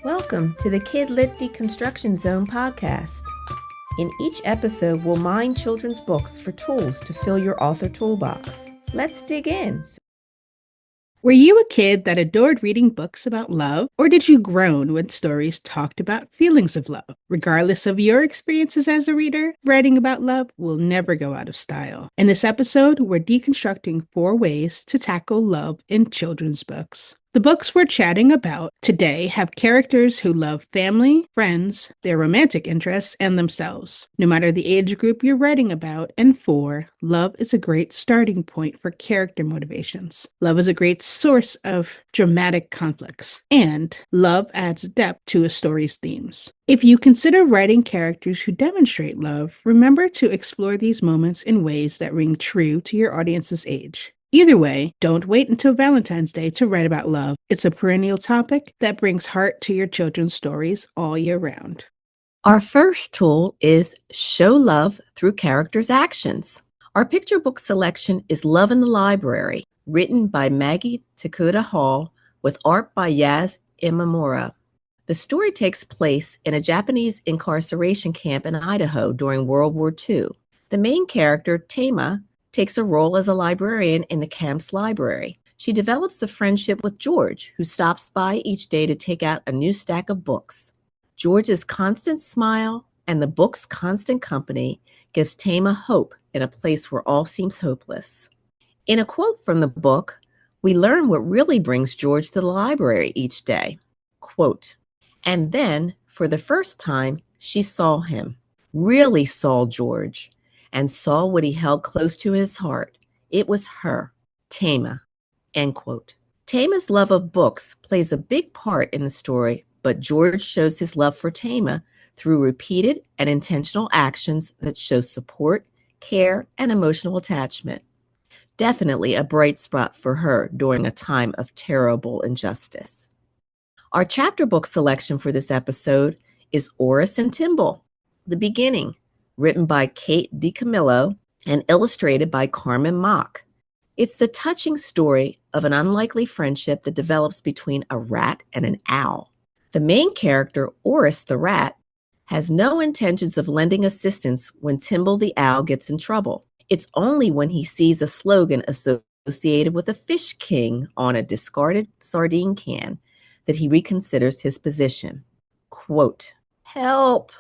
Welcome to the KidLit Deconstruction Zone podcast. In each episode, we'll mine children's books for tools to fill your author toolbox. Let's dig in. Were you a kid that adored reading books about love, or did you groan when stories talked about feelings of love? Regardless of your experiences as a reader, writing about love will never go out of style. In this episode, we're deconstructing 4 ways to tackle love in children's books. The books we're chatting about today have characters who love family, friends, their romantic interests, and themselves. No matter the age group you're writing about and for, love is a great starting point for character motivations. Love is a great source of dramatic conflicts, and love adds depth to a story's themes. If you consider writing characters who demonstrate love, remember to explore these moments in ways that ring true to your audience's age. Either way, don't wait until Valentine's Day to write about love. It's a perennial topic that brings heart to your children's stories all year round. Our first tool is Show Love Through Characters' Actions. Our picture book selection is Love in the Library, written by Maggie Takuda Hall with art by Yaz Imamura. The story takes place in a Japanese incarceration camp in Idaho during World War II. The main character, Tama, takes a role as a librarian in the camp's library. She develops a friendship with George, who stops by each day to take out a new stack of books. George's constant smile and the book's constant company gives Tama hope in a place where all seems hopeless. In a quote from the book, we learn what really brings George to the library each day. Quote, "And then, for the first time, she saw him, really saw George, and saw what he held close to his heart. It was her, Tama." End quote. Tama's love of books plays a big part in the story, but George shows his love for Tama through repeated and intentional actions that show support, care, and emotional attachment. Definitely a bright spot for her during a time of terrible injustice. Our chapter book selection for this episode is Oris and Timble, The Beginning, written by Kate DiCamillo and illustrated by Carmen Mock. It's the touching story of an unlikely friendship that develops between a rat and an owl. The main character, Oris the rat, has no intentions of lending assistance when Timble the owl gets in trouble. It's only when he sees a slogan associated with a fish king on a discarded sardine can that he reconsiders his position. Quote, "Help,"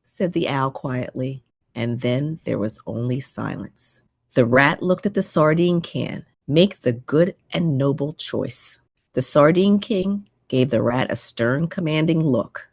said the owl quietly. And then there was only silence. The rat looked at the sardine can. "Make the good and noble choice." The sardine king gave the rat a stern, commanding look.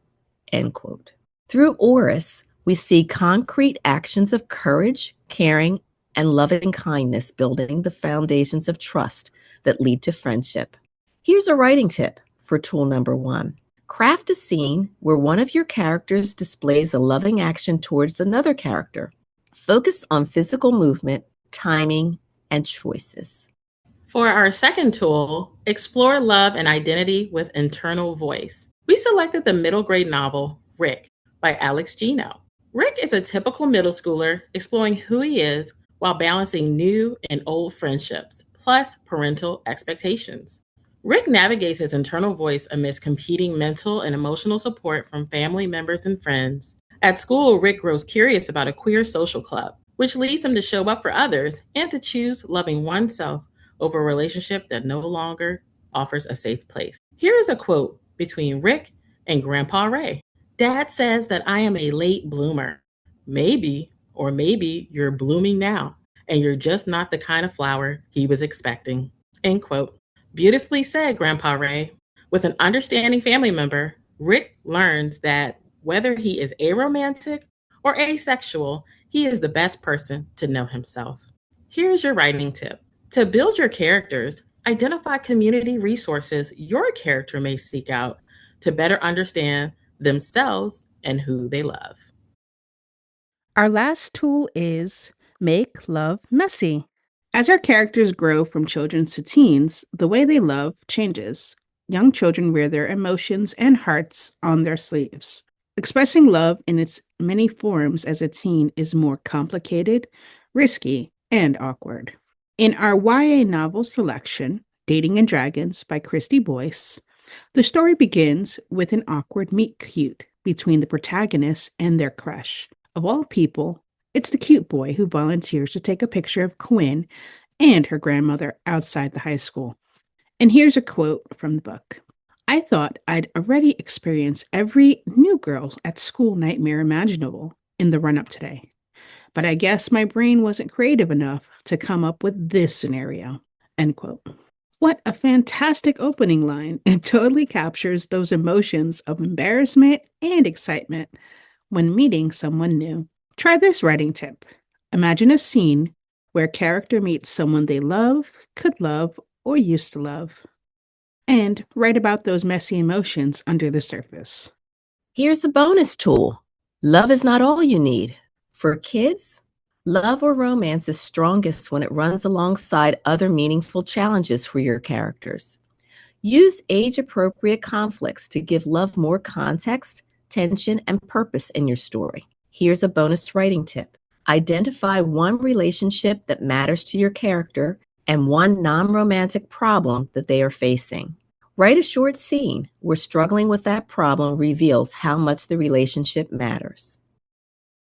End quote. Through Oris, we see concrete actions of courage, caring, and loving kindness building the foundations of trust that lead to friendship. Here's a writing tip for tool number 1. Craft a scene where one of your characters displays a loving action towards another character. Focus on physical movement, timing, and choices. For our second tool, explore love and identity with internal voice. We selected the middle grade novel, Rick, by Alex Gino. Rick is a typical middle schooler exploring who he is while balancing new and old friendships, plus parental expectations. Rick navigates his internal voice amidst competing mental and emotional support from family members and friends. At school, Rick grows curious about a queer social club, which leads him to show up for others and to choose loving oneself over a relationship that no longer offers a safe place. Here is a quote between Rick and Grandpa Ray. "Dad says that I am a late bloomer. Maybe, or maybe you're blooming now, and you're just not the kind of flower he was expecting." End quote. Beautifully said, Grandpa Ray. With an understanding family member, Rick learns that whether he is aromantic or asexual, he is the best person to know himself. Here's your writing tip. To build your characters, identify community resources your character may seek out to better understand themselves and who they love. Our last tool is Make Love Messy. As our characters grow from children to teens, the way they love changes. Young children wear their emotions and hearts on their sleeves. Expressing love in its many forms as a teen is more complicated, risky, and awkward. In our YA novel selection, Dating and Dragons by Christy Boyce, The story begins with an awkward meet-cute between the protagonist and their crush. Of all people, it's the cute boy who volunteers to take a picture of Quinn and her grandmother outside the high school. And here's a quote from the book. I thought I'd already experienced every new girl at school nightmare imaginable in the run up today. But I guess my brain wasn't creative enough to come up with this scenario. End quote. What a fantastic opening line. It totally captures those emotions of embarrassment and excitement when meeting someone new. Try this writing tip. Imagine a scene where a character meets someone they love, could love, or used to love, and write about those messy emotions under the surface. Here's a bonus tool. Love is not all you need. For kids, love or romance is strongest when it runs alongside other meaningful challenges for your characters. Use age-appropriate conflicts to give love more context, tension, and purpose in your story. Here's a bonus writing tip. Identify one relationship that matters to your character and one non-romantic problem that they are facing. Write a short scene where struggling with that problem reveals how much the relationship matters.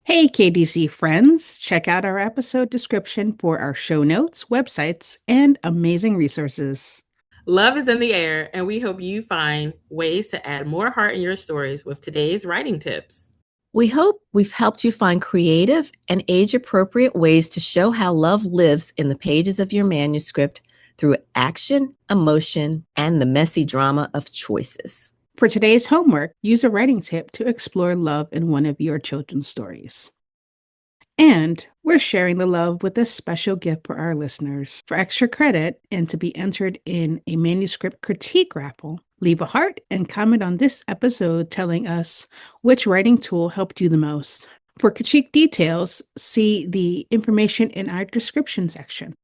Hey, KDZ friends, check out our episode description for our show notes, websites, and amazing resources. Love is in the air, and we hope you find ways to add more heart in your stories with today's writing tips. We hope we've helped you find creative and age-appropriate ways to show how love lives in the pages of your manuscript through action, emotion, and the messy drama of choices. For today's homework, use a writing tip to explore love in one of your children's stories. And we're sharing the love with a special gift for our listeners. For extra credit and to be entered in a manuscript critique raffle, leave a heart and comment on this episode telling us which writing tool helped you the most. For critique details, see the information in our description section.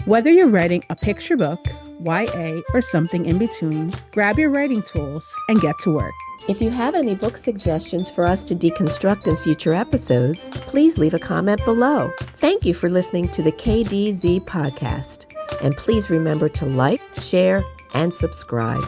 Whether you're writing a picture book, YA, or something in between, grab your writing tools and get to work. If you have any book suggestions for us to deconstruct in future episodes, please leave a comment below. Thank you for listening to the KDZ podcast. And please remember to like, share, and subscribe.